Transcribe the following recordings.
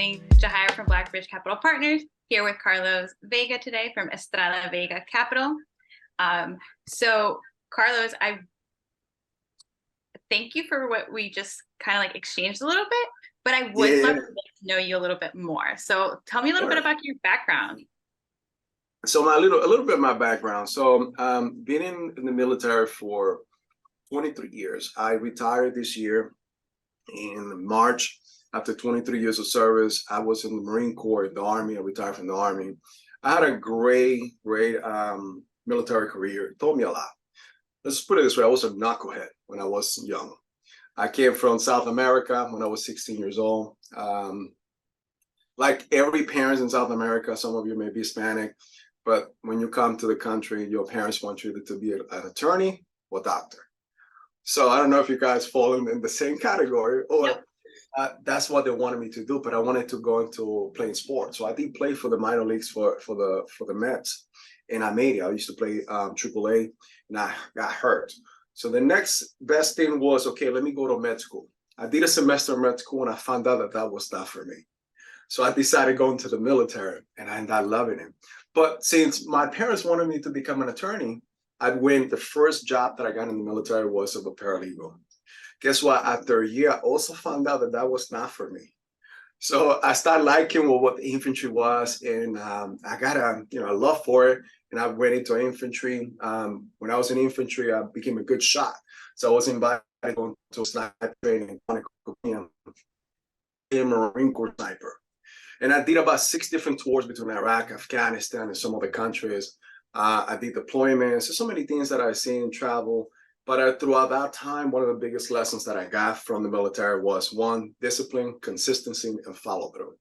listening to Hire from Blackbridge Capital Partners, here with Carlos Vega today from Estrada Vega Capital. So Carlos, I thank you for what we just kind of like exchanged a little bit, but I would love to get to know you a little bit more. So tell me a little bit about your background. So a little bit of my background. So been in the military for 23 years. I retired this year in March. After 23 years of service, I was in the Marine Corps, the Army. I retired from the Army. I had a great military career. It taught me a lot. Let's put it this way. I was a knucklehead when I was young. I came from South America when I was 16 years old. Like every parent in South America, some of you may be Hispanic, but when you come to the country, your parents want you to be an attorney or doctor. So I don't know if you guys fall in the same category or yep. That's what they wanted me to do, but I wanted to go into playing sports. So I did play for the minor leagues for the Mets, and I made it. I used to play AAA, and I got hurt. So the next best thing was, okay, let me go to med school. I did a semester of med school, and I found out that that was not for me. So I decided going to the military, and I ended up loving it. But since my parents wanted me to become an attorney, the first job that I got in the military was of a paralegal. Guess what? After a year, I also found out that that was not for me. So I started liking what the infantry was, and I got a love for it. And I went into infantry. When I was in infantry, I became a good shot. So I was invited to sniper training, a Marine Corps sniper. And I did about 6 different tours between Iraq, Afghanistan, and some other countries. I did deployments. There's so many things that I've seen, travel. But throughout that time, one of the biggest lessons that I got from the military was, one, discipline, consistency, and follow through.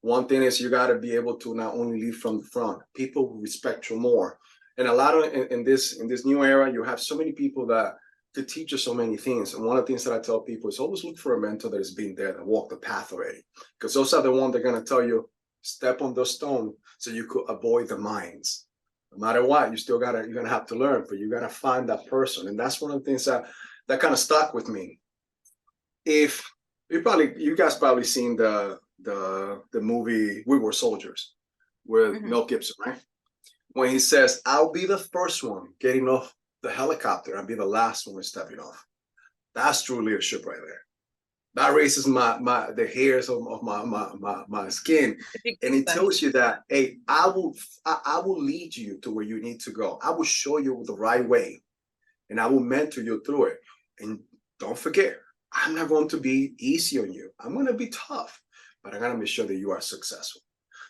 One thing is you got to be able to not only lead from the front, people will respect you more. And a lot of in this new era, you have so many people that could teach you so many things. And one of the things that I tell people is always look for a mentor that has been there, that walked the path already. Because those are the ones that are going to tell you, step on the stone so you could avoid the mines. No matter what, you're gonna have to learn, but you gotta find that person. And that's one of the things that kind of stuck with me. If you guys probably seen the movie We Were Soldiers with Mel Gibson, right? When he says, I'll be the first one getting off the helicopter, I'll be the last one stepping off. That's true leadership right there. That raises the hairs of my skin, and it tells you that, hey, I will lead you to where you need to go. I will show you the right way, and I will mentor you through it. And don't forget, I'm not going to be easy on you. I'm going to be tough, but I'm going to make sure that you are successful.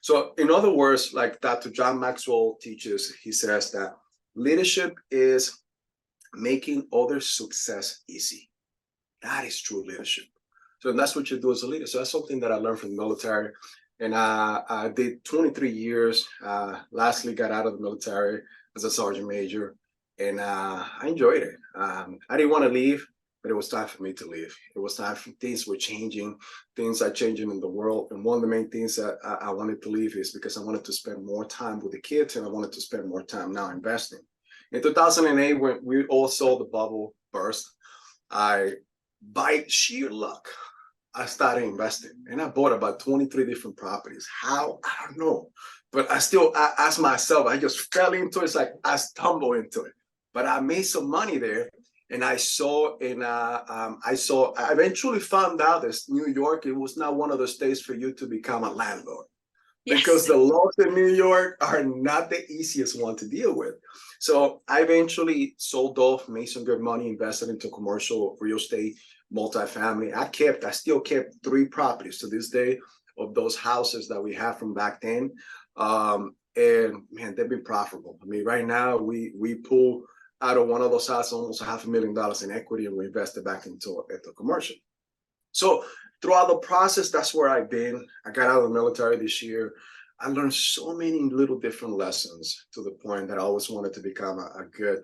So, in other words, like Dr. John Maxwell teaches, he says that leadership is making others' success easy. That is true leadership. So that's what you do as a leader. So that's something that I learned from the military. And I did 23 years. Lastly, got out of the military as a sergeant major. And I enjoyed it. I didn't want to leave, but it was time for me to leave. It was time for things were changing. Things are changing in the world. And one of the main things that I wanted to leave is because I wanted to spend more time with the kids, and I wanted to spend more time now investing. In 2008, when we all saw the bubble burst, by sheer luck, I started investing, and I bought about 23 different properties. How? I don't know. But I asked myself, I just fell into it. It's like I stumbled into it. But I made some money there, and I eventually found out that New York, it was not one of the states for you to become a landlord. Yes. Because the laws in New York are not the easiest one to deal with. So I eventually sold off, made some good money, invested into commercial real estate, multifamily. I still kept 3 properties to this day of those houses that we have from back then. And man, they've been profitable. I mean, right now we pull out of one of those houses almost $500,000 in equity, and we invested back into commercial. So throughout the process, that's where I've been. I got out of the military this year. I learned so many little different lessons to the point that I always wanted to become a good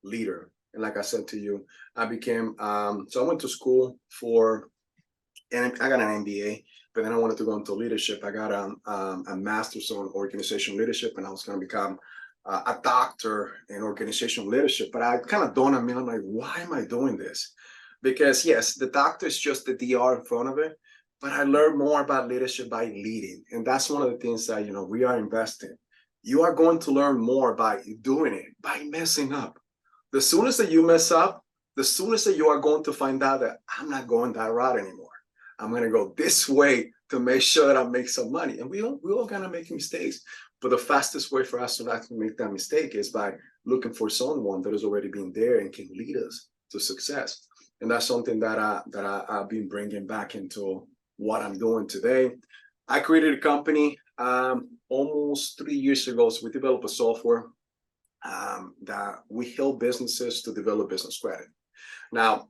leader. And like I said to you, I became, so I went to school and I got an MBA, but then I wanted to go into leadership. I got a master's on organizational leadership, and I was going to become a doctor in organizational leadership. But I kind of dawned on me, I'm like, why am I doing this? Because yes, the doctor is just the DR in front of it, but I learned more about leadership by leading. And that's one of the things that, we are investing. You are going to learn more by doing it, by messing up. The soonest that you mess up, the soonest that you are going to find out that I'm not going that route anymore. I'm going to go this way to make sure that I make some money. And we all going to make mistakes. But the fastest way for us to not make that mistake is by looking for someone that has already been there and can lead us to success. And that's something that I've been bringing back into what I'm doing today. I created a company almost 3 years ago. So we developed a software that we help businesses to develop business credit. Now,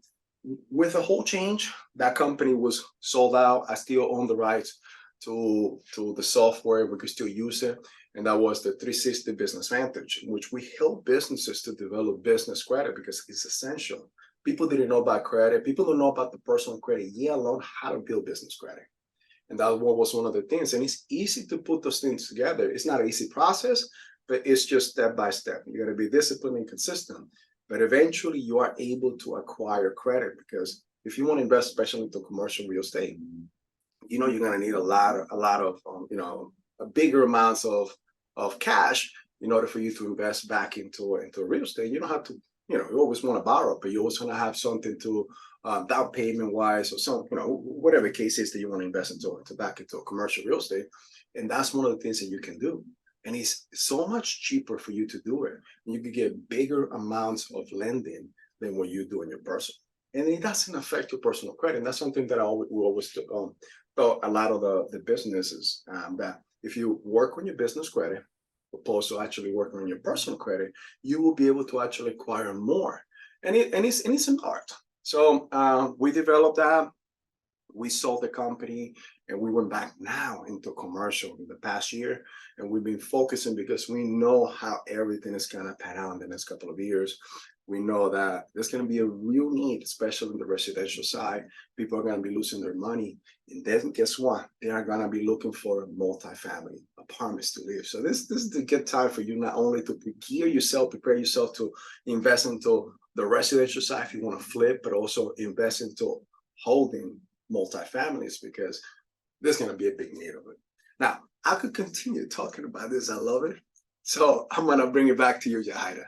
with the whole change, that company was sold out. I still own the rights to the software. We could still use it. And that was the 360 Business Vantage, in which we help businesses to develop business credit because it's essential. People didn't know about credit. People don't know about the personal credit, yet alone how to build business credit. And that was one of the things. And it's easy to put those things together. It's not an easy process, but it's just step by step. You got to be disciplined and consistent. But eventually you are able to acquire credit, because if you want to invest, especially into commercial real estate, you're going to need a lot of bigger amounts of cash in order for you to invest back into real estate. You don't have to, you always want to borrow, but you always want to have something to down payment wise, or some, whatever case is that you want to invest into back into commercial real estate. And that's one of the things that you can do. And it's so much cheaper for you to do it. You can get bigger amounts of lending than what you do in your personal. And it doesn't affect your personal credit. And that's something that we always tell a lot of the businesses, that if you work on your business credit, opposed to actually working on your personal credit, you will be able to actually acquire more. And it's an art. So we developed that. We sold the company and we went back now into commercial in the past year. And we've been focusing because we know how everything is going to pan out in the next couple of years. We know that there's going to be a real need, especially in the residential side. People are going to be losing their money. And then guess what? They are going to be looking for multifamily apartments to live. So this is a good time for you not only to prepare yourself to invest into the residential side if you want to flip, but also invest into holding multifamilies, because there's going to be a big need of it. Now, I could continue talking about this. I love it. So I'm going to bring it back to you, Jahaira.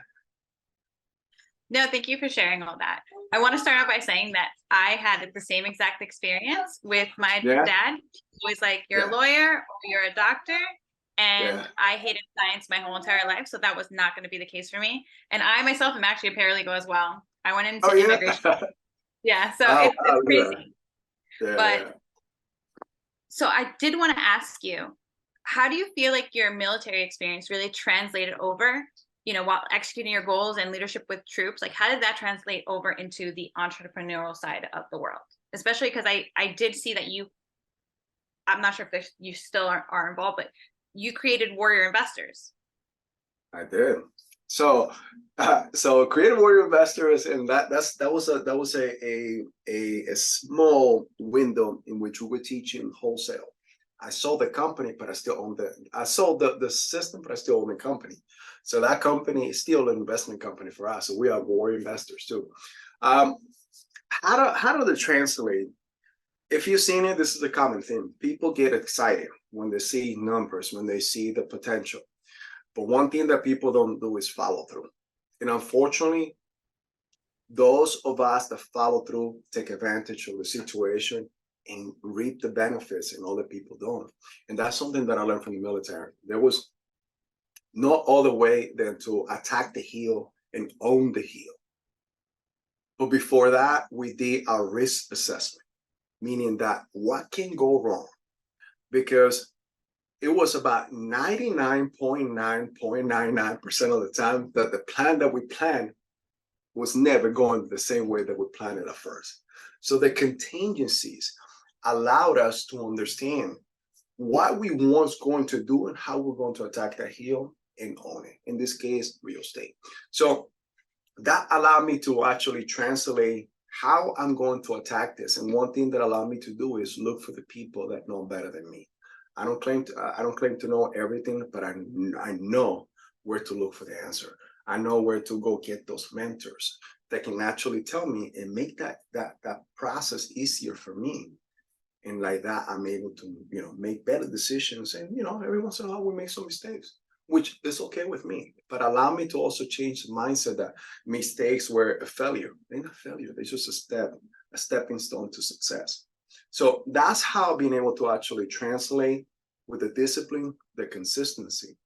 No, thank you for sharing all that. I want to start out by saying that I had the same exact experience with my dad. He was like, you're a lawyer or you're a doctor. And I hated science my whole entire life. So that was not going to be the case for me. And I myself am actually a paralegal as well. I went into immigration. So it's crazy. So I did want to ask you, how do you feel like your military experience really translated over, while executing your goals and leadership with troops? Like, how did that translate over into the entrepreneurial side of the world? Especially because I did see that I'm not sure if you still are involved, but you created Warrior Investors. I did. So creative warrior investors, and that was a small window in which we were teaching wholesale. I sold the company, but I still own I sold the system, but I still own the company. So that company is still an investment company for us. So we are warrior investors too. How do they translate? If you've seen it, this is a common thing. People get excited when they see numbers, when they see the potential. But one thing that people don't do is follow through. And unfortunately, those of us that follow through take advantage of the situation and reap the benefits, and other people don't. And that's something that I learned from the military. There was no other way than to attack the heel and own the heel. But before that, we did our risk assessment, meaning that what can go wrong? Because it was about 99.999% of the time that the plan that we planned was never going the same way that we planned it at first. So the contingencies allowed us to understand what we was going to do and how we're going to attack that heel and own it. In this case, real estate. So that allowed me to actually translate how I'm going to attack this. And one thing that allowed me to do is look for the people that know better than me. I don't claim to know everything, but I know where to look for the answer. I know where to go get those mentors that can actually tell me and make that process easier for me. And like that, I'm able to, make better decisions. And, every once in a while we make some mistakes, which is okay with me. But allow me to also change the mindset that mistakes were a failure. They're not failure. They're just a stepping stone to success. So that's how being able to actually translate with the discipline, the consistency.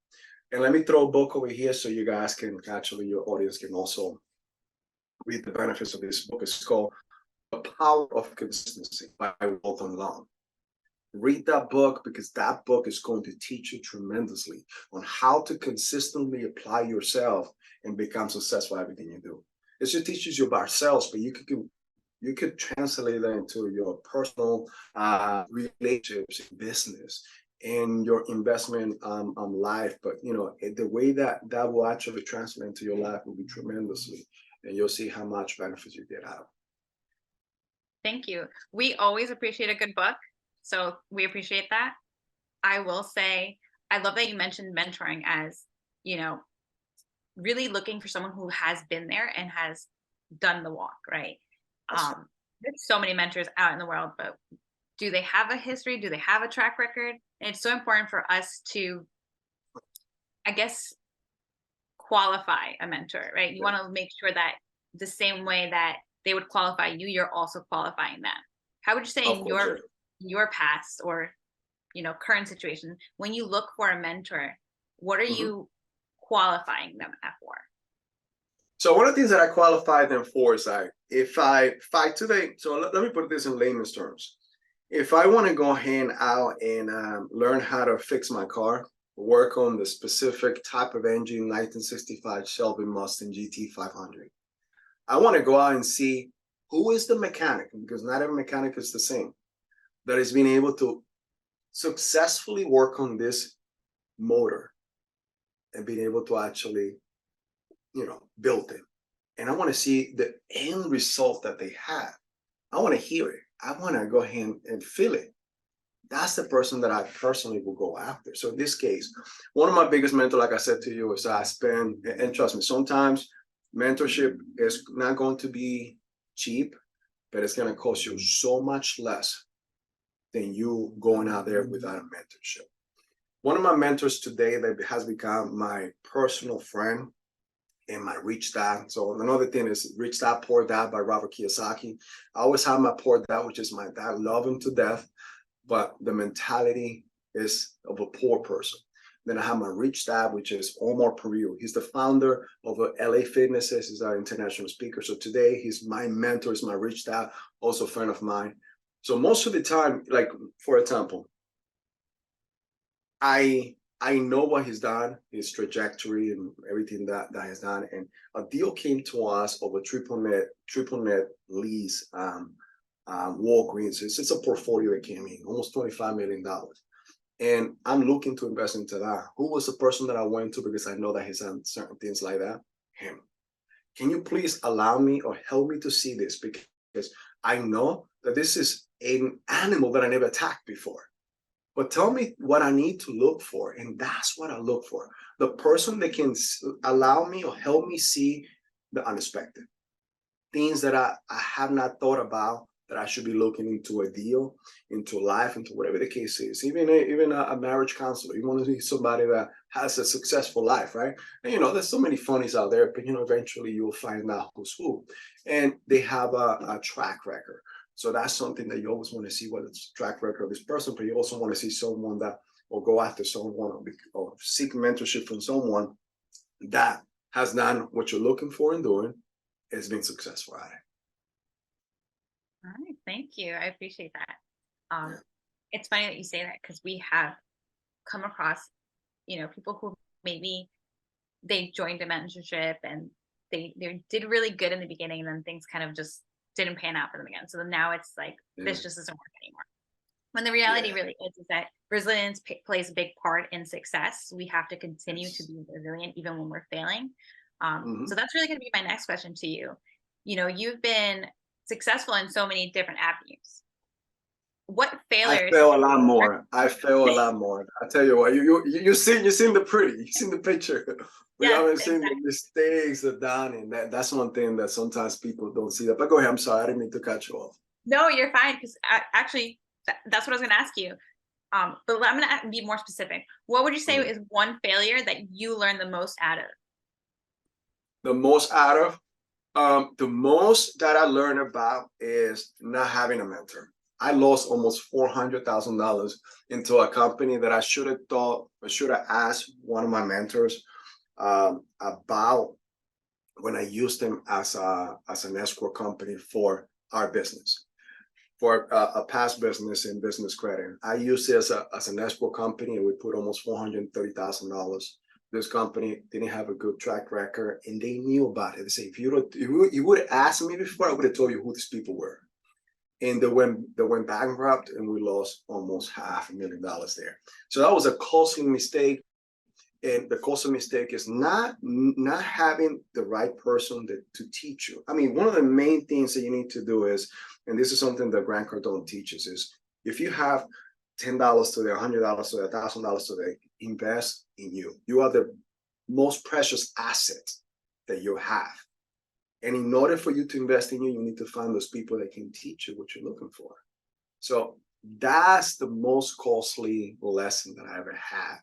And let me throw a book over here so you guys can actually, your audience can also read the benefits of this book. It's called The Power of Consistency by Walton Long. Read that book because that book is going to teach you tremendously on how to consistently apply yourself and become successful at everything you do. It just teaches you about sales, but you could translate that into your personal relationships, business, and your investment life. But the way that will actually translate into your life will be tremendously, and you'll see how much benefits you get out of it. Thank you. We always appreciate a good book. So we appreciate that. I will say, I love that you mentioned mentoring as, really looking for someone who has been there and has done the walk, right? There's so many mentors out in the world, but do they have a history? Do they have a track record? And it's so important for us to, I guess, qualify a mentor, right? You want to make sure that the same way that they would qualify you, you're also qualifying them. How would you say in your past or current situation, when you look for a mentor, what are you qualifying them for? So one of the things that I qualify them for is if I today, so let me put this in layman's terms. If I want to go out and learn how to fix my car, work on the specific type of engine, 1965 Shelby Mustang GT 500, I want to go out and see who is the mechanic, because not every mechanic is the same, that is being able to successfully work on this motor and being able to actually, build it. And I want to see the end result that they have. I want to hear it. I want to go ahead and feel it. That's the person that I personally will go after. So in this case, one of my biggest mentors, like I said to you, is and trust me, sometimes mentorship is not going to be cheap, but it's going to cost you so much less than you going out there without a mentorship. One of my mentors today that has become my personal friend and my Rich Dad. So another thing is Rich Dad, Poor Dad by Robert Kiyosaki. I always have my poor dad, which is my dad, love him to death, but the mentality is of a poor person. Then I have my Rich Dad, which is Omar Peru. He's the founder of LA Fitnesses. He's our international speaker. So today he's my mentor, is my Rich Dad, also a friend of mine. So most of the time, like for example, I know what he's done, his trajectory and everything that he's done. And a deal came to us over triple net lease, Walgreens. It's a portfolio that came in, almost $25 million. And I'm looking to invest into that. Who was the person that I went to, because I know that he's done certain things like that? Him. Can you please allow me or help me to see this? Because I know that this is an animal that I never attacked before. But tell me what I need to look for. And that's what I look for. The person that can allow me or help me see the unexpected. Things that I have not thought about, that I should be looking into a deal, into life, into whatever the case is. Even a marriage counselor. You want to see somebody that has a successful life, right? And there's so many funnies out there, but eventually you'll find out who's who. And they have a track record. So that's something that you always want to see, what is the track record of this person, but you also want to see someone that, or go after someone, or seek mentorship from someone that has done what you're looking for and doing, has been successful at it. All right, thank you. I appreciate that. It's funny that you say that, because we have come across, people who maybe they joined a mentorship and they did really good in the beginning, and then things kind of just didn't pan out for them again. So now it's like, this just doesn't work anymore. When the reality really is that resilience plays a big part in success. We have to continue to be resilient even when we're failing. So that's really going to be my next question to you. You've been successful in so many different avenues. What failures? I fail a lot more. I tell you what, you seen the pretty, you seen the picture. We haven't seen the mistakes that done, and that's one thing that sometimes people don't see that. But go ahead, I'm sorry, I didn't mean to cut you off. No, you're fine, because actually that's what I was going to ask you. But I'm going to be more specific. What would you say is one failure that you learned the most out of? The most that I learned about is not having a mentor. I lost almost $400,000 into a company that I should have asked one of my mentors about when I used them as an escrow company for our business, for a past business in business credit. I used it as an escrow company, and we put almost $430,000. This company didn't have a good track record, and they knew about it. They say, if you would have asked me before, I would have told you who these people were. And they went bankrupt, and we lost almost $500,000 there. So that was a costly mistake. And the costly mistake is not having the right person to teach you. I mean, one of the main things that you need to do is, and this is something that Grant Cardone teaches, is if you have $10 today, $100 today, $1,000 today, invest in you. You are the most precious asset that you have. And in order for you to invest in you, you need to find those people that can teach you what you're looking for. So that's the most costly lesson that I ever had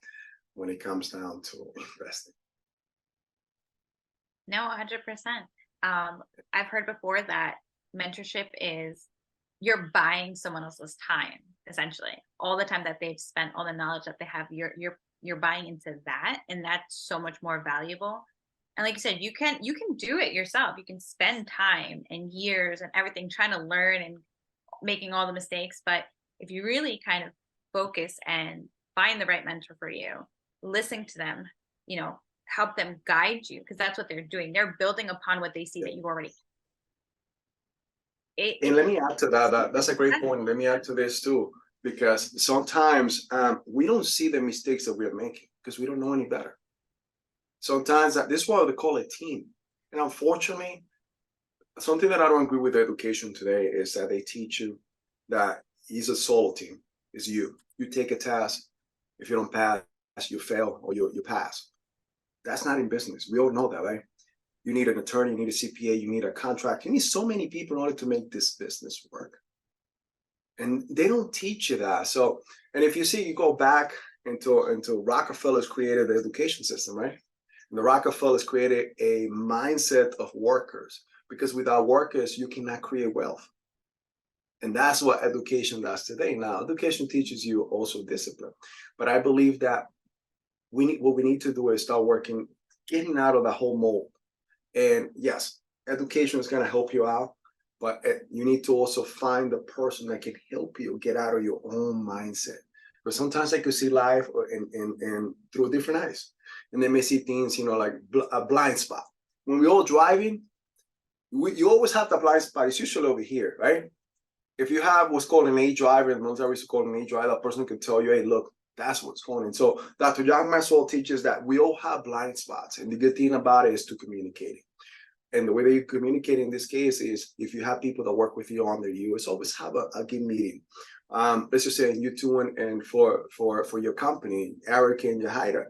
when it comes down to investing. No, 100%. I've heard before that mentorship is you're buying someone else's time, essentially. All the time that they've spent, all the knowledge that they have, you're buying into that, and that's so much more valuable. And like you said, you can do it yourself. You can spend time and years and everything trying to learn and making all the mistakes. But if you really kind of focus and find the right mentor for you, listen to them, help them guide you, because that's what they're doing. They're building upon what they see that you've already. And let me add to that. That's a great point. Let me add to this too, because sometimes we don't see the mistakes that we are making because we don't know any better. Sometimes this is why they call it team. And unfortunately, something that I don't agree with education today is that they teach you that it's a solo team. It's you. You take a task. If you don't pass, you fail, or you pass. That's not in business. We all know that, right? You need an attorney, you need a CPA, you need a contract. You need so many people in order to make this business work. And they don't teach you that. So, and if you see, you go back into Rockefeller's created the education system, right? And the Rockefellers created a mindset of workers, because without workers, you cannot create wealth. And that's what education does today. Now, education teaches you also discipline. But I believe that what we need to do is start working, getting out of the whole mold. And yes, education is going to help you out, but you need to also find the person that can help you get out of your own mindset. But sometimes I could see life and through different eyes. And they may see things, like a blind spot. When we're all driving, you always have the blind spot. It's usually over here, right? If you have what's called an A driver, in the military is called an A driver, that person can tell you, hey, look, that's what's going on. So Dr. John Maxwell teaches that we all have blind spots. And the good thing about it is to communicate. And the way that you communicate in this case is if you have people that work with you under you, it's always have a good meeting. Let's just say you two and for your company, Eric and Yahida.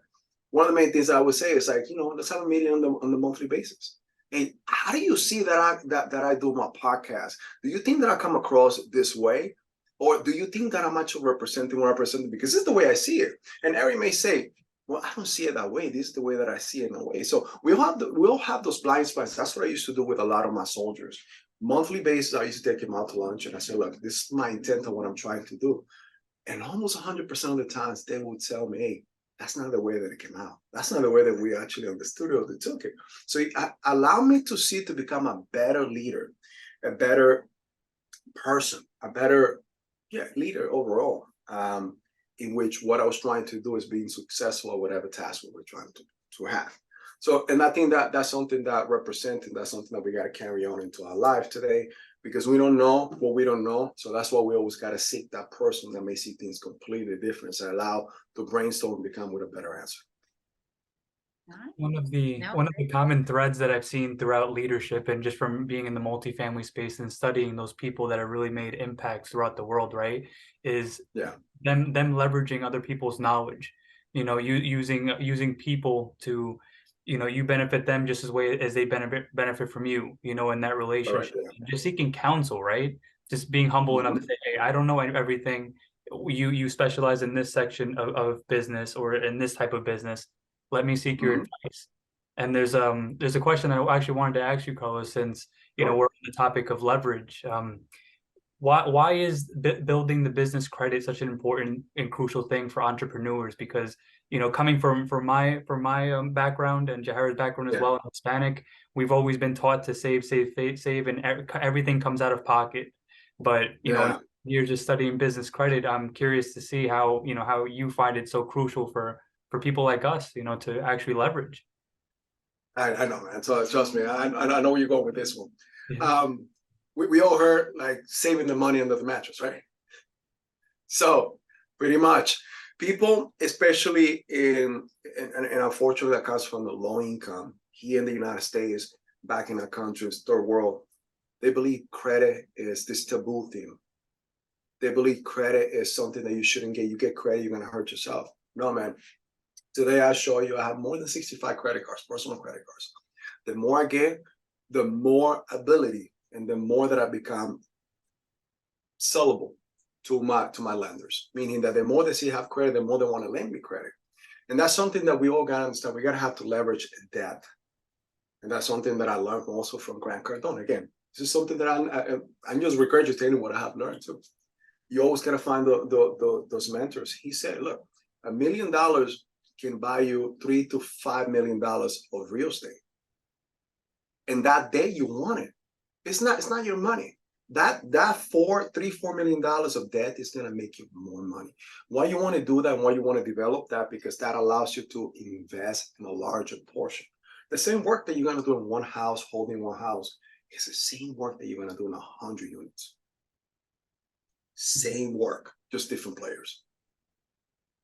One of the main things I would say is let's have a meeting on the monthly basis. And how do you see that I do my podcast? Do you think that I come across this way? Or do you think that I'm actually representing what I represent? Because this is the way I see it. And Eric may say, well, I don't see it that way. This is the way that I see it in a way. So we all have those blind spots. That's what I used to do with a lot of my soldiers. Monthly basis, I used to take them out to lunch and I said, look, this is my intent of what I'm trying to do. And almost 100% of the times they would tell me, hey, that's not the way that it came out. That's not the way that we actually on the studio they took it. So allow me to become a better leader, a better person, a better leader overall, in which what I was trying to do is being successful at whatever task we were trying to have. So, and I think that's something that represents, and that's something that we got to carry on into our life today, because we don't know what we don't know. So that's why we always got to seek that person that may see things completely different, so allow the brainstorm to come with a better answer. One of the common threads that I've seen throughout leadership, and just from being in the multifamily space and studying those people that have really made impacts throughout the world, right, is them leveraging other people's knowledge. Using people to, you benefit them just as way as they benefit from you. In that relationship, just seeking counsel, right? just being humble enough to say, hey, I don't know everything. You specialize in this section of business or in this type of business. Let me seek your advice. And there's a question that I actually wanted to ask you, Carlos, since we're on the topic of leverage. Why is building the business credit such an important and crucial thing for entrepreneurs? Because coming from my background and Jahar's background as well, in Hispanic, we've always been taught to save, and everything comes out of pocket. But you're just studying business credit. I'm curious to see how you find it so crucial for people like us, to actually leverage. I know, man. So trust me, I know where you're going with this one. Yeah. We all heard like saving the money under the mattress, right? So pretty much people, especially and unfortunately that comes from the low income here in the United States, back in our countries, third world, they believe credit is this taboo thing. They believe credit is something that you shouldn't get. You get credit, you're going to hurt yourself. No, man. Today I show you I have more than 65 credit cards, personal credit cards. The more I get, the more ability and the more that I become sellable to my lenders. Meaning that the more they see I have credit, the more they want to lend me credit. And that's something that we all got to understand. We got to have to leverage debt. And that's something that I learned also from Grant Cardone. Again, this is something that I'm just regurgitating what I have learned too. You always got to find those mentors. He said, look, $1 million can buy you $3 to $5 million of real estate. And that day you want it. It's not your money. That $4 million of debt is going to make you more money. Why you want to do that and why you want to develop that? Because that allows you to invest in a larger portion. The same work that you're going to do in one house, holding one house, is the same work that you're going to do in 100 units. Same work, just different players.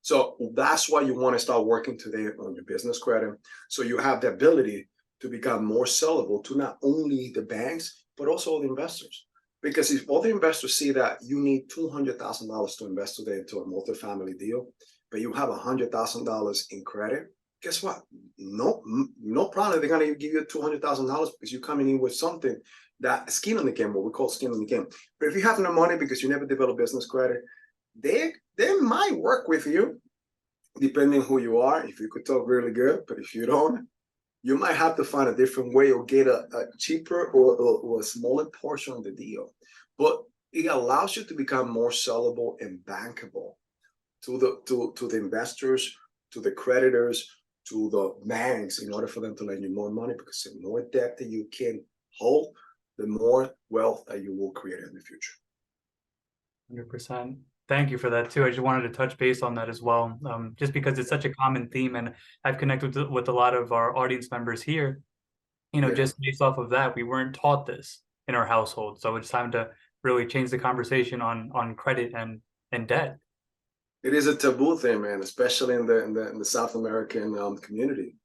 So that's why you want to start working today on your business credit. So you have the ability to become more sellable to not only the banks, but also the investors. Because if all the investors see that you need $200,000 to invest today into a multifamily deal, but you have $100,000 in credit, guess what? No problem. They're going to give you $200,000 because you're coming in with something that skin in the game, what we call skin in the game. But if you have no money because you never develop business credit, they might work with you, depending who you are. If you could talk really good, but if you don't, you might have to find a different way or get a cheaper or a smaller portion of the deal. But it allows you to become more sellable and bankable to the investors, to the creditors, to the banks, in order for them to lend you more money, because the more debt that you can hold, the more wealth that you will create in the future. 100%. Thank you for that too. I just wanted to touch base on that as well, just because it's such a common theme, and I've connected with a lot of our audience members here. Just based off of that, we weren't taught this in our household, so it's time to really change the conversation on credit and debt. It is a taboo thing, man, especially in the South American community.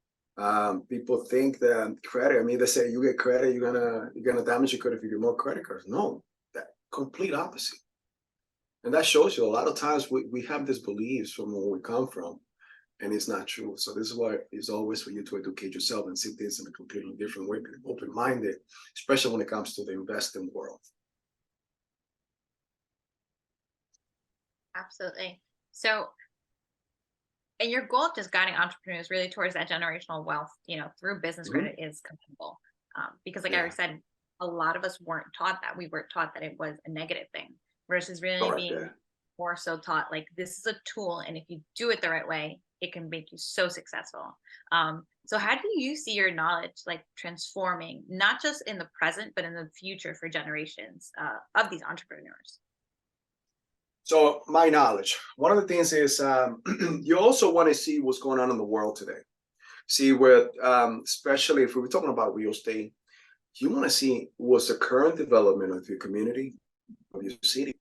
People think that credit. I mean, they say you get credit, you're gonna damage your credit if you get more credit cards. No, that complete opposite. And that shows you a lot of times we have these beliefs from where we come from, and it's not true. So this is why it's always for you to educate yourself and see things in a completely different way, be open-minded, especially when it comes to the investing world. Absolutely. So, and your goal of just guiding entrepreneurs really towards that generational wealth, through business credit is commendable. Because like I said, a lot of us weren't taught that. We weren't taught that it was a negative thing, versus really being more so taught like this is a tool, and if you do it the right way, it can make you so successful. So how do you see your knowledge like transforming, not just in the present, but in the future for generations of these entrepreneurs? So my knowledge, one of the things is you also want to see what's going on in the world today. See where, especially if we're talking about real estate, you want to see what's the current development of your community, of your city.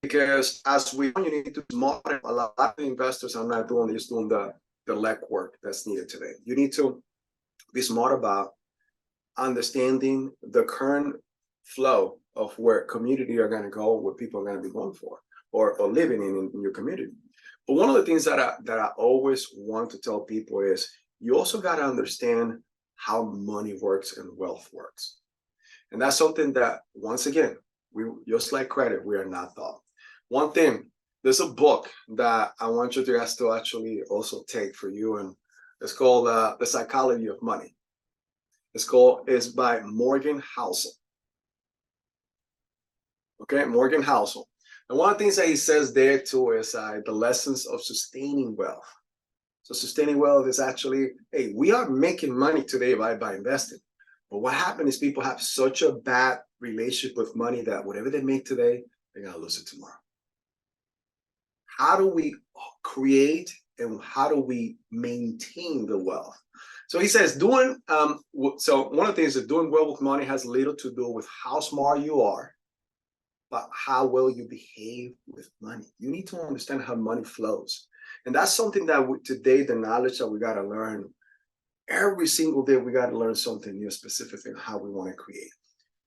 Because as you need to monitor, a lot of investors are not doing the legwork that's needed today. You need to be smart about understanding the current flow of where community are going to go, where people are going to be going for, or living in your community. But one of the things that I always want to tell people is you also got to understand how money works and wealth works. And that's something that, once again, We just like credit, we are not taught. One thing, there's a book that I want you guys to actually also take for you, and it's called The Psychology of Money. It's by Morgan Housel. Okay, Morgan Housel. And one of the things that he says there too is the lessons of sustaining wealth. So sustaining wealth is actually, hey, we are making money today by investing. But what happened is people have such a bad relationship with money that whatever they make today, they're gonna lose it tomorrow. How do we create and how do we maintain the wealth? So he says so one of the things that doing well with money has little to do with how smart you are, but how well you behave with money. You need to understand how money flows. And that's something that today, the knowledge that we got to learn, every single day, we got to learn something new, specifically on how we want to create.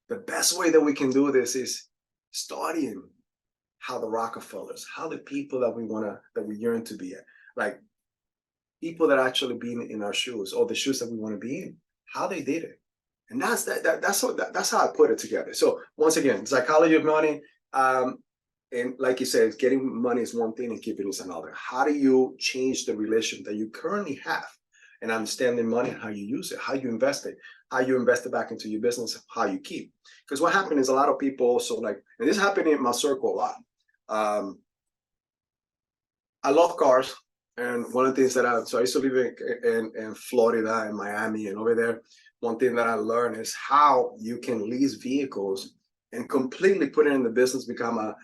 The best way that we can do this is studying how the Rockefellers, how the people that we yearn to be at, like people that actually be in our shoes, or the shoes that we want to be in, how they did it. And that's how I put it together. So once again, psychology of money, and like you said, getting money is one thing and keeping it is another. How do you change the relation that you currently have, and understanding money and how you use it, how you invest it, how you invest it back into your business, how you keep. Because what happened is a lot of people also like, and this happened in my circle a lot. I love cars, and one of the things that I used to live in Florida and Miami, and over there, one thing that I learned is how you can lease vehicles and completely put it in the business, become a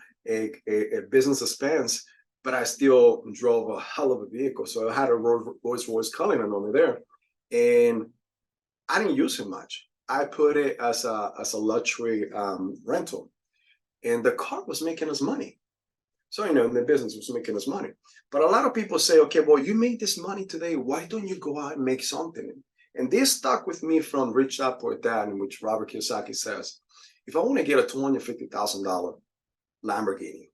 business expense, but I still drove a hell of a vehicle. So I had a Rolls Royce Cullinan over there, and I didn't use it much. I put it as a luxury rental, and the car was making us money. So, in the business was making us money. But a lot of people say, okay, well, you made this money today. Why don't you go out and make something? And this stuck with me from Rich Dad Poor Dad, in which Robert Kiyosaki says, if I want to get a $250,000 Lamborghini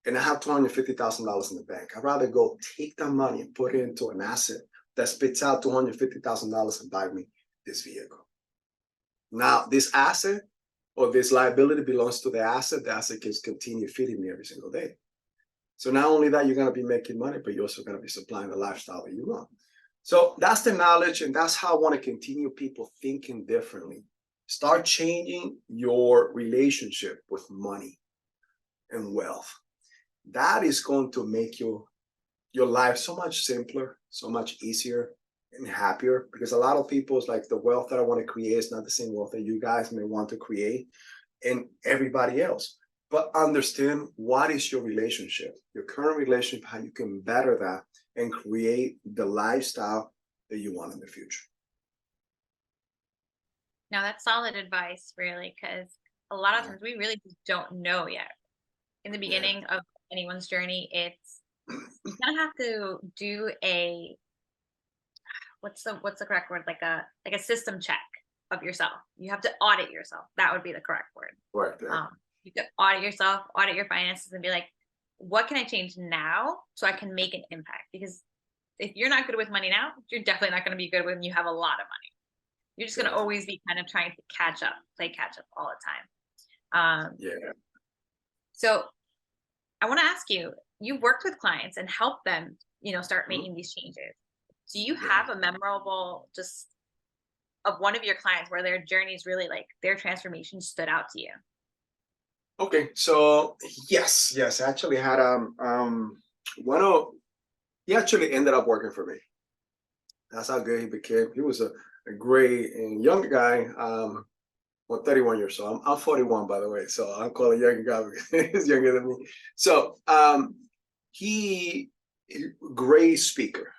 and I have $250,000 in the bank, I'd rather go take that money and put it into an asset that spits out $250,000 and buy me this vehicle. Now, this asset or this liability belongs to the asset can continue feeding me every single day. So not only that, you're going to be making money, but you're also going to be supplying the lifestyle that you want. So that's the knowledge, and that's how I want to continue people thinking differently. Start changing your relationship with money and wealth. That is going to make your life so much simpler, so much easier and happier, because a lot of people is like, the wealth that I want to create is not the same wealth that you guys may want to create and everybody else. But understand what is your relationship, your current relationship, how you can better that and create the lifestyle that you want in the future. Now that's solid advice, really, because a lot of times we really just don't know yet. In the beginning of anyone's journey, you kind of have to do what's the correct word? Like a system check of yourself. You have to audit yourself. That would be the correct word. Right. You could audit yourself, audit your finances, and be like, what can I change now so I can make an impact? Because if you're not good with money now, you're definitely not going to be good when you have a lot of money. You're just going to always be kind of trying to play catch up all the time. So I want to ask you, you've worked with clients and helped them, start making these changes. Do you have a memorable just of one of your clients where their journeys really, like, their transformation stood out to you? Okay, so yes, I actually had he actually ended up working for me. That's how good he became. He was a great and young guy. 31 years old. I'm 41, by the way, so I'm calling young guy because he's younger than me. So he great speaker.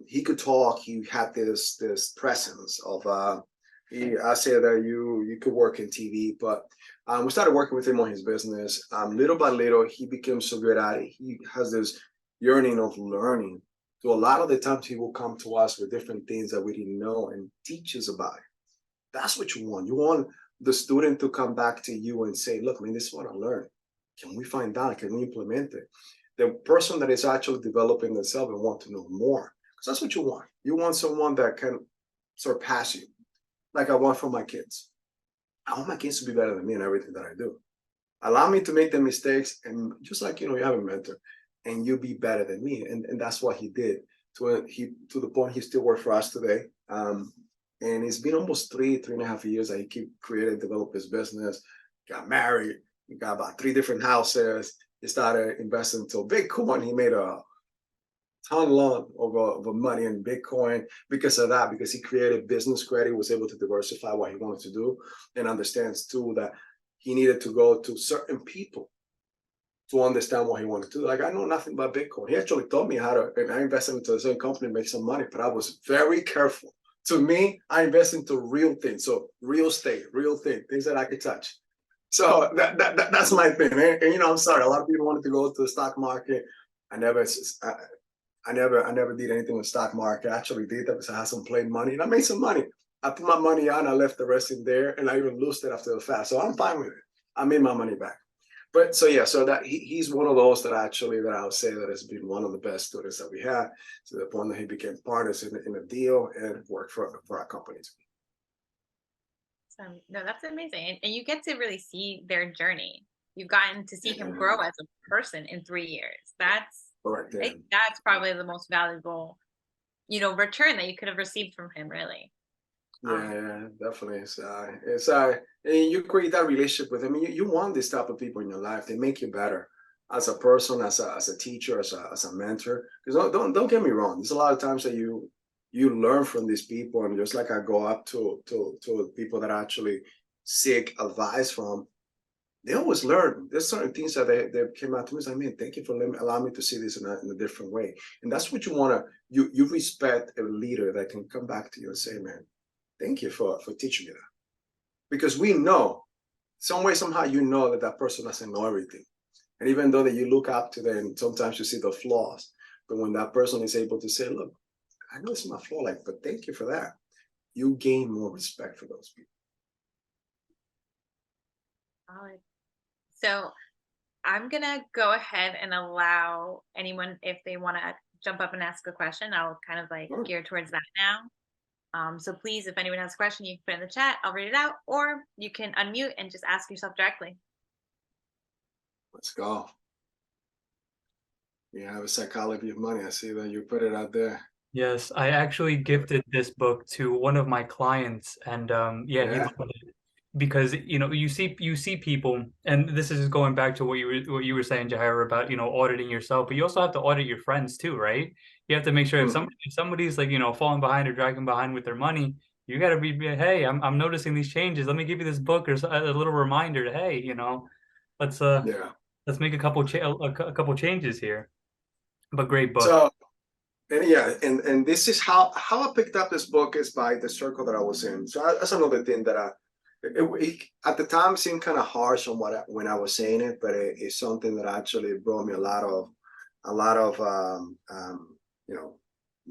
He could talk. He had this presence of I say that you could work in TV, but we started working with him on his business. Little by little, he became so good at it. He has this yearning of learning. So a lot of the times he will come to us with different things that we didn't know and teach us about it. That's what you want. You want the student to come back to you and say, look, this is what I learned. Can we find out? Can we implement it? The person that is actually developing themselves and want to know more. Because that's what you want. You want someone that can surpass you. Like I want for my kids. I want my kids to be better than me in everything that I do. Allow me to make the mistakes, and just like, you have a mentor, and you be better than me. And that's what he did. To the point he still works for us today. And it's been almost 3.5 years that he keep creating, develop his business, got married, he got about 3 different houses. He started investing into Bitcoin. He made a ton of money in Bitcoin because of that, because he created business credit, was able to diversify what he wanted to do, and understands too that he needed to go to certain people to understand what he wanted to do. Like, I know nothing about Bitcoin. He actually taught me how to, and I invested into a certain company, make some money, but I was very careful. To me, I invest into real things. So real estate, real things that I could touch. So that's my thing. And I'm sorry, a lot of people wanted to go to the stock market. I never did anything with stock market. I actually did that because I had some plain money, and I made some money. I put my money on, I left the rest in there, and I even lost it after the fact. So I'm fine with it. I made my money back. But so that he's one of those that I would say that has been one of the best students that we had, to the point that he became partners in a deal and worked for our companies. No, that's amazing. And you get to really see their journey. You've gotten to see him grow as a person in 3 years. That's correct. That's probably the most valuable, return that you could have received from him, really. Yeah, definitely. It's and you create that relationship with him. You want this type of people in your life. They make you better as a person, as a teacher, as a mentor. Because don't get me wrong. There's a lot of times that you learn from these people, and just like I go up to people that I actually seek advice from, they always learn. There's certain things that they came out to me and said, man, thank you for allowing me to see this in a different way. And that's what you want to, you respect a leader that can come back to you and say, man, thank you for teaching me that. Because we know, some way, somehow, that person doesn't know everything. And even though that you look up to them, sometimes you see the flaws. But when that person is able to say, look, I know it's my flaw, but thank you for that, you gain more respect for those people. So I'm going to go ahead and allow anyone, if they want to jump up and ask a question, I'll kind of gear towards that now. So please, if anyone has a question, you can put it in the chat. I'll read it out, or you can unmute and just ask yourself directly. Let's go. You have a psychology of money. I see that you put it out there. Yes, I actually gifted this book to one of my clients, and he loved it. Because you see people, and this is going back to what you were saying, Jair, about auditing yourself, but you also have to audit your friends too, right? You have to make sure if somebody's falling behind or dragging behind with their money, you got to be, hey, I'm noticing these changes. Let me give you this book or a little reminder to, hey, let's make a couple changes here. But great book. So and this is how I picked up this book, is by the circle that I was in. So that's another thing that it at the time seemed kind of harsh on when I was saying it, but it's something that actually brought me a lot of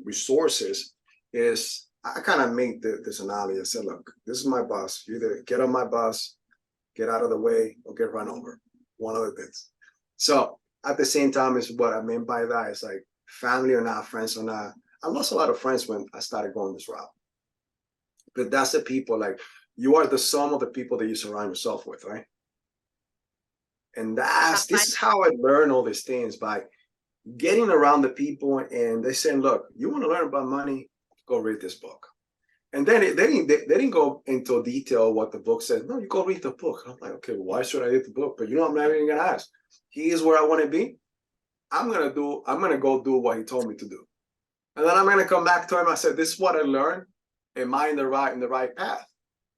resources. Is I kind of made this analogy. I said, look, this is my bus. You either get on my bus, get out of the way, or get run over. One of the things. So at the same time, is what I mean by that is like, family or not, friends or not. I lost a lot of friends when I started going this route. But that's the people, you are the sum of the people that you surround yourself with, right? And this is how I learned all these things, by getting around the people, and they saying, look, you want to learn about money, go read this book. And then they didn't go into detail what the book says. No, you go read the book. I'm like, okay, why should I read the book? But I'm not even gonna ask. He is where I want to be. I'm gonna go do what he told me to do. And then I'm gonna come back to him. I said, this is what I learned. Am I in the right path?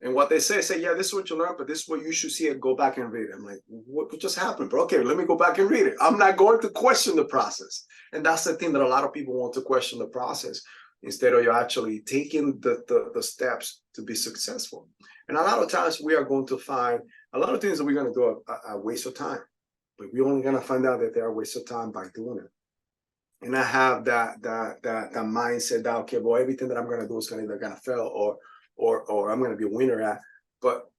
And what they say, yeah, this is what you learned, but this is what you should see it. Go back and read it. I'm like, what just happened, bro? Okay, let me go back and read it. I'm not going to question the process. And that's the thing, that a lot of people want to question the process instead of you actually taking the steps to be successful. And a lot of times we are going to find a lot of things that we're going to do a waste of time, but we're only going to find out that they are a waste of time by doing it. And I have that mindset that, okay, well, everything that I'm going to do is either going to fail or I'm going to be a winner at. But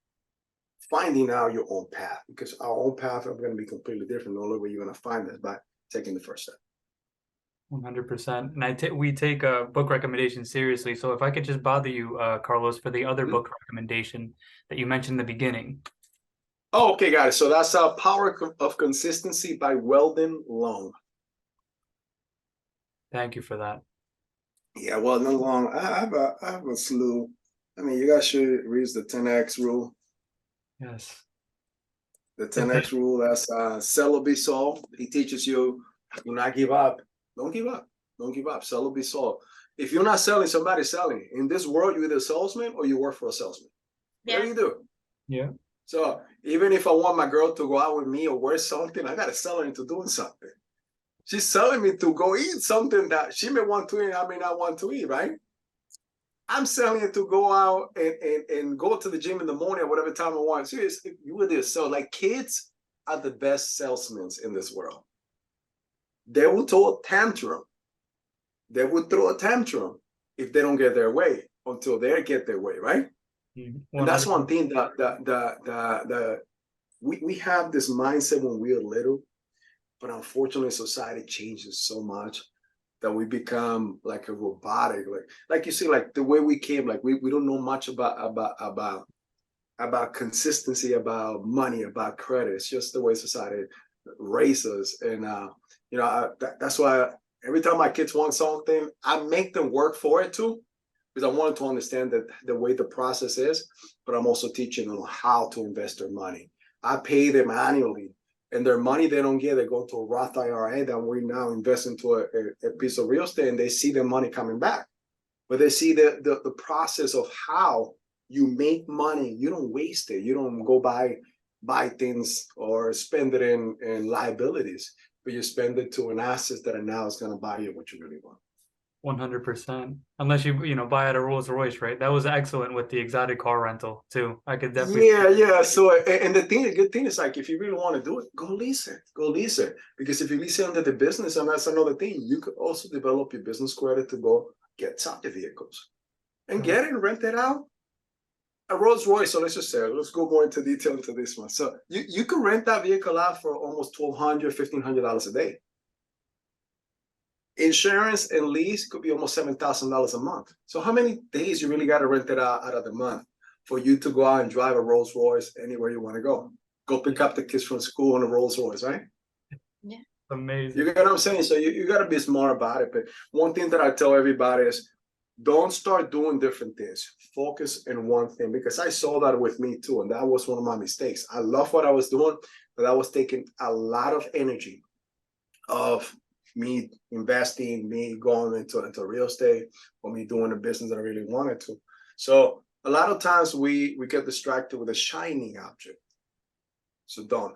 finding out your own path, because our own path are going to be completely different. The only way you're going to find is by taking the first step. 100%. And we take book recommendations seriously. So if I could just bother you, Carlos, for the other book recommendation that you mentioned in the beginning. Oh, okay, got it. So that's Power of Consistency by Weldon Long. Thank you for that. Yeah, Weldon Long. I have a slew. I mean, you guys should read the 10X rule. Yes. The 10X rule, that's sell or be sold. He teaches you, do not give up. Don't give up. Don't give up. Sell or be sold. If you're not selling, somebody's selling. In this world, you're either a salesman or you work for a salesman. Yeah. What do you do? Yeah. So even if I want my girl to go out with me or wear something, I got to sell her into doing something. She's selling me to go eat something that she may want to eat, I may not want to eat, right? I'm selling it to go out and go to the gym in the morning or whatever time I want. Seriously, you were there. So like kids are the best salesmen in this world. They will throw a tantrum. They will throw a tantrum if they don't get their way until they get their way, right? And that's one thing that we have this mindset when we are little, but unfortunately society changes so much that we become like a robotic, like you see, like the way we came, like we don't know much about consistency, about money, about credit. It's just the way society raises. And that's why every time my kids want something, I make them work for it too, because I want them to understand that the way the process is, but I'm also teaching them how to invest their money. I pay them annually, and their money they don't get, they go to a Roth IRA that we now invest into a piece of real estate, and they see their money coming back. But they see the process of how you make money. You don't waste it. You don't go buy things or spend it in liabilities, but you spend it to an asset that now is going to buy you what you really want. 100%. Unless you buy at a Rolls Royce, right? That was excellent with the exotic car rental too. I could definitely. Yeah. So and the good thing is, like, if you really want to do it, go lease it. Because if you lease it under the business, and that's another thing, you could also develop your business credit to go get some of the vehicles and get it and rent it out. A Rolls Royce. So let's just say, let's go more into detail into this one. So you can rent that vehicle out for almost $1,200, $1,500 a day. Insurance and lease could be almost $7,000 a month. So how many days you really got to rent it out of the month for you to go out and drive a Rolls Royce anywhere you want to go? Go pick up the kids from school on a Rolls Royce, right? Yeah. Amazing. You get what I'm saying? So you got to be smart about it. But one thing that I tell everybody is, don't start doing different things. Focus in one thing, because I saw that with me too. And that was one of my mistakes. I love what I was doing, but I was taking a lot of energy of me investing, me going into real estate, or me doing a business that I really wanted to. So a lot of times we get distracted with a shiny object. So don't.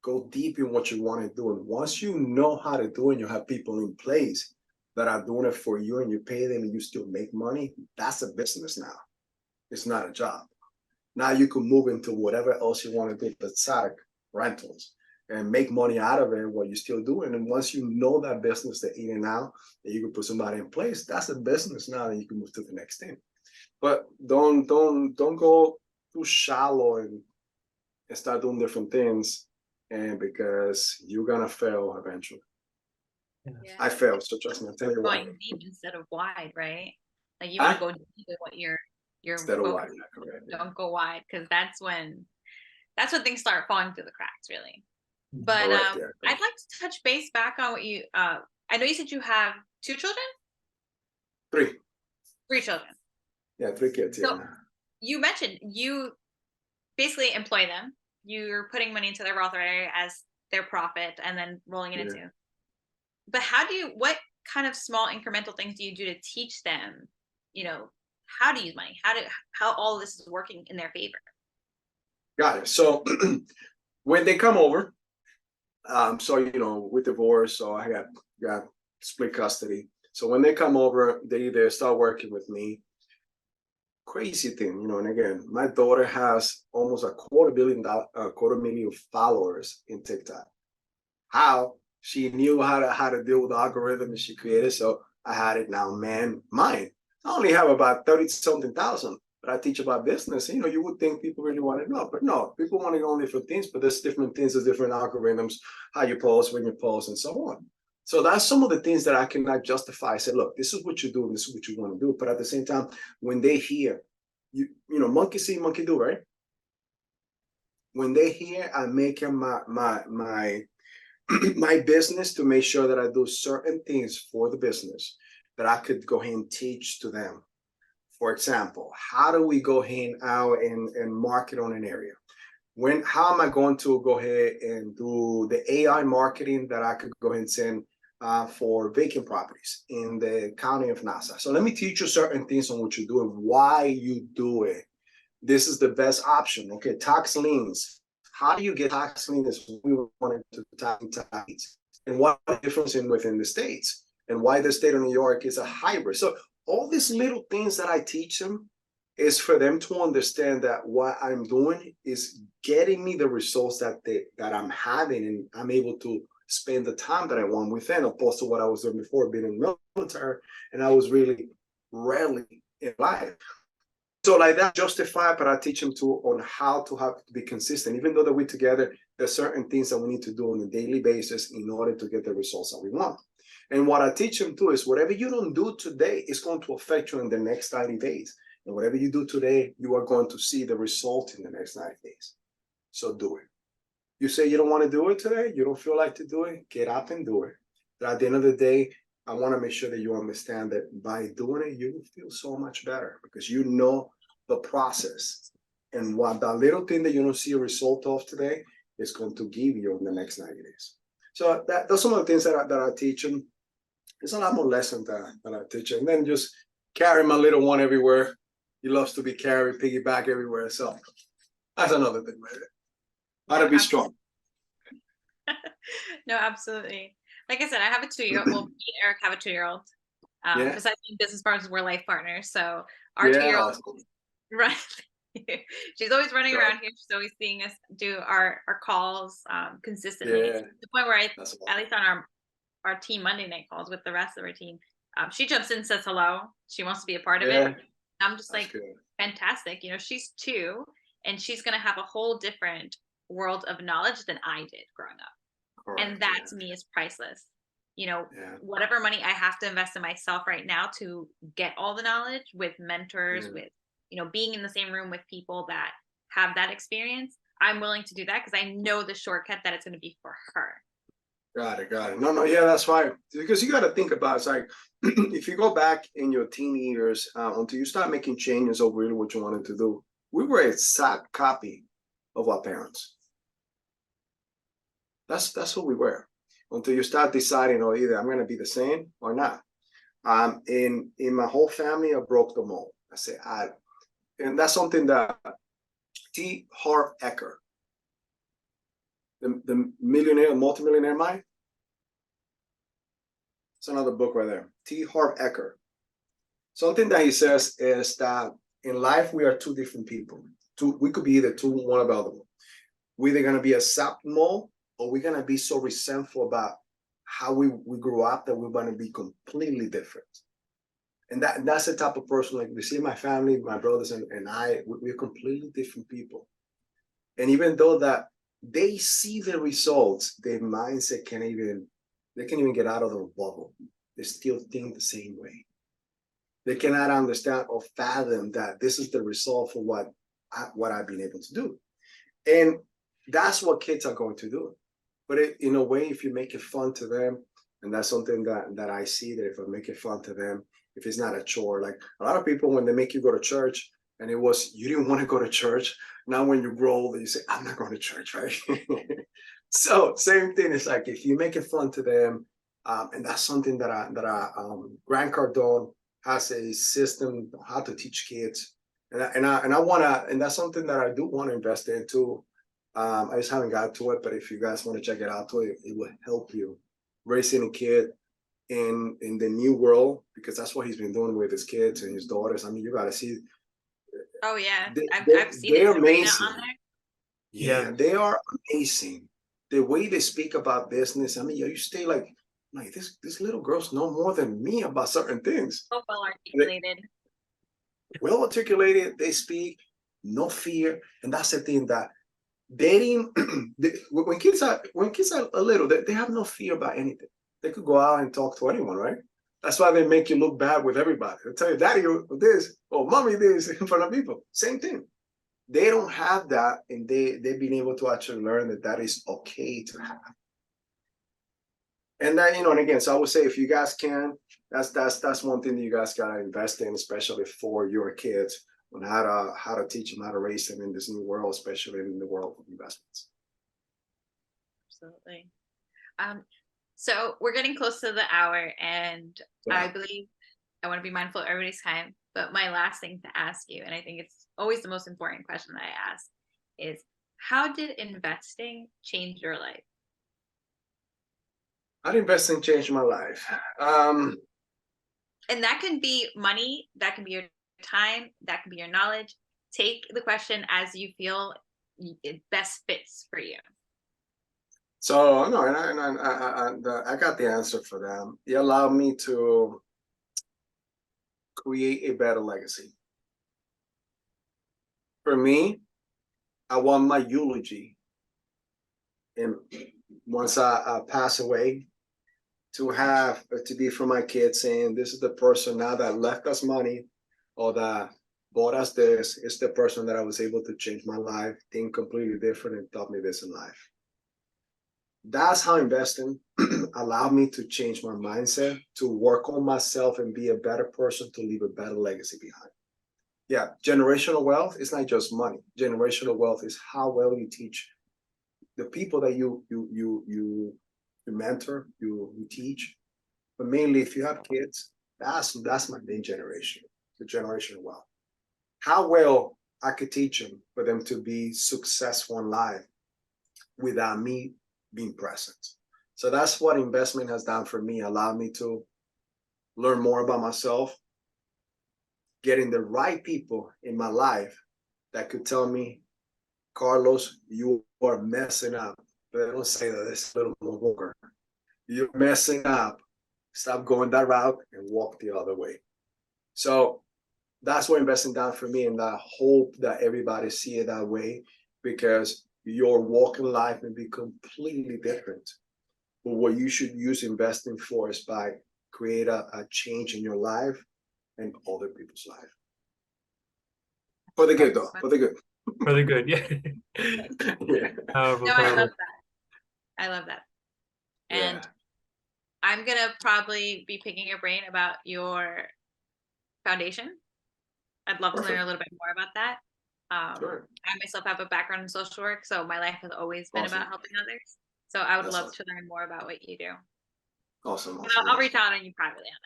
Go deep in what you want to do. And once you know how to do it, and you have people in place that are doing it for you, and you pay them and you still make money, that's a business now. It's not a job. Now you can move into whatever else you want to do, besides rentals, and make money out of it while you're still doing. And once you know that business, the in and out, that you can put somebody in place, that's a business now, and you can move to the next thing. But don't go too shallow and start doing different things, and because you're gonna fail eventually. Yeah. I failed, so trust me, I'll tell you why. Going deep instead of wide, right? Like you want to go deep in what you're instead of wide. Don't go wide, because that's when things start falling through the cracks, really. But Correct, I'd like to touch base back on what you I know you said you have 2 children? 3 children. Yeah, 3 kids. So Yeah. you mentioned you basically employ them. You're putting money into their Roth IRA as their profit and then rolling it into. But what kind of small incremental things do you do to teach them, how to use money, how all of this is working in their favor? Got it. So when they come over, so with divorce, so I got split custody. So when they come over, they start working with me. Crazy thing, and again, my daughter has almost a quarter million followers in TikTok. How? She knew how to deal with the algorithm that she created. So I had it now, mine. I only have about 30-something thousand, but I teach about business. You would think people really want to know, but no, people want to know different things, but there's different things, there's different algorithms, how you post, when you post, and so on. So that's some of the things that I cannot justify. I say, look, this is what you do, and this is what you want to do. But at the same time, when they hear, monkey see, monkey do, right? when they hear I make it my my business to make sure that I do certain things for the business that I could go ahead and teach to them. For example, how do we go ahead out and market on an area? How am I going to go ahead and do the AI marketing that I could go ahead and send for vacant properties in the county of Nassau? So let me teach you certain things on what you do and why you do it. This is the best option. Okay, tax liens. How do you get tax liens? We wanted to tax, and what the difference within the states, and why the state of New York is a hybrid. So all these little things that I teach them is for them to understand that what I'm doing is getting me the results that I'm having, and I'm able to spend the time that I want within, opposed to what I was doing before, being in the military, and I was really rarely in life. So like that justify, but I teach them on how to have to be consistent. Even though that we're together, there's certain things that we need to do on a daily basis in order to get the results that we want. And what I teach them too is whatever you don't do today is going to affect you in the next 90 days. And whatever you do today, you are going to see the result in the next 90 days. So do it. You say you don't want to do it today, you don't feel like to do it, get up and do it. But at the end of the day, I want to make sure that you understand that by doing it, you will feel so much better because you know the process. And what that little thing that you don't see a result of today is going to give you in the next 90 days. So those are some of the things that I teach them. There's a lot more lessons that I teach them. And then just carry my little one everywhere. He loves to be carried, piggyback everywhere. So that's another thing, right? How to be strong. No, absolutely. Like I said, I have a 2-year-old. Well, me and Eric have a 2-year-old. Besides being business partners, we're life partners. So our 2-year-old, right? She's always running around here. She's always seeing us do our calls consistently. To the point where at least on our team Monday night calls with the rest of our team, she jumps in and says hello. She wants to be a part of it. I'm just like, fantastic. You know, she's 2 and she's going to have a whole different world of knowledge than I did growing up. And that to me is priceless. You know, whatever money I have to invest in myself right now to get all the knowledge with mentors, with, you know, being in the same room with people that have that experience, I'm willing to do that because I know the shortcut that it's going to be for her. Got it. No, yeah, that's fine. Because you got to think about, it's like, if you go back in your teen years, until you start making changes of really what you wanted to do, we were a exact copy of our parents. That's who we were. Until you start deciding, oh, either I'm going to be the same or not. In my whole family, I broke the mold. I said, and that's something that T. Harv Eker, the millionaire, multimillionaire mind. It's another book right there. T. Harv Eker. Something that he says is that in life we are 2 different people. We could be either one or the other one. We're either going to be accept mold, or we're going to be so resentful about how we grew up that we're going to be completely different. And that's the type of person, like we see in my family, my brothers and I, we're completely different people. And even though that they see the results, their mindset can't even get out of the bubble. They still think the same way. They cannot understand or fathom that this is the result for what I've been able to do. And that's what kids are going to do. But in a way, if you make it fun to them, and that's something that I see, that if I make it fun to them, if it's not a chore, like a lot of people, when they make you go to church, and you didn't want to go to church. Now, when you grow older, you say, I'm not going to church, right? So same thing. It's like, if you make it fun to them, and that's something that Grant Cardone has a system how to teach kids. And I want to, and that's something that I do want to invest in too. I just haven't got to it, but if you guys want to check it out too, it will help you raising a kid in the new world, because that's what he's been doing with his kids and his daughters. I mean, you got to see. Oh yeah, I've seen it. Amazing. On there. Yeah, they are amazing. The way they speak about business. I mean, you stay like this little girls know more than me about certain things. So well articulated. Well articulated. They speak, no fear, and that's the thing that dating. when kids are little, they have no fear about anything. They could go out and talk to anyone, right? That's why they make you look bad with everybody. They tell you, daddy, this, or mommy, this, in front of people. Same thing. they don't have that, and they've been able to actually learn that that is okay to have. And that, and again, so I would say if you guys can, that's one thing that you guys gotta invest in, especially for your kids, on how to teach them, how to raise them in this new world, especially in the world of investments. Absolutely. So we're getting close to the hour, and I believe I want to be mindful of everybody's time. But my last thing to ask you, and I think it's always the most important question that I ask, is how did investing change your life? How did investing change my life? And that can be money, that can be your time, that can be your knowledge. Take the question as you feel it best fits for you. So no, I got the answer for them. It allowed me to create a better legacy. For me, I want my eulogy, and once I pass away, to be for my kids saying, this is the person now that left us money, or that bought us this. It's the person that I was able to change my life, think completely different, and taught me this in life. That's how investing allowed me to change my mindset, to work on myself and be a better person, to leave a better legacy behind. Yeah, generational wealth is not just money. Generational wealth is how well you teach the people that you mentor, you teach. But mainly, if you have kids, that's my main generation, the generational wealth. How well I could teach them for them to be successful in life without me being present. So that's what investment has done for me, allowed me to learn more about myself, getting the right people in my life that could tell me, Carlos, you are messing up. But I don't say that, it's a little more vulgar. You're messing up. Stop going that route and walk the other way. So that's what investing done for me, and I hope that everybody see it that way, because your walk in life may be completely different. But what you should use investing for is by create a change in your life and other people's life. For the good, though. For the good. For the good, yeah. Yeah. No, I love that. I love that. And I'm gonna probably be picking your brain about your foundation. I'd love to learn a little bit more about that. Sure. I myself have a background in social work, so my life has always been about helping others. So I would love to learn more about what you do. Awesome. I'll reach out on you privately on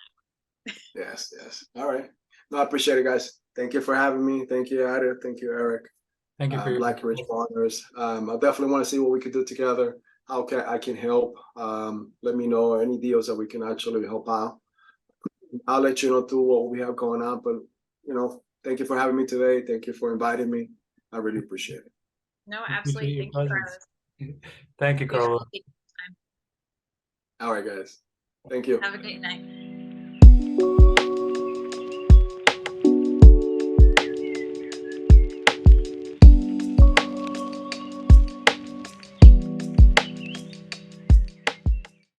that. Yes. All right. No, I appreciate it, guys. Thank you for having me. Thank you, Ada. Thank you, Eric. Thank you for your Black Rich Partners. I definitely want to see what we can do together. How I can help. Let me know any deals that we can actually help out. I'll let you know too what we have going on. But thank you for having me today. Thank you for inviting me. I really appreciate it. No, absolutely. Thank you, Carlos. Thank you, Carlos. All right, guys. Thank you. Have a great night.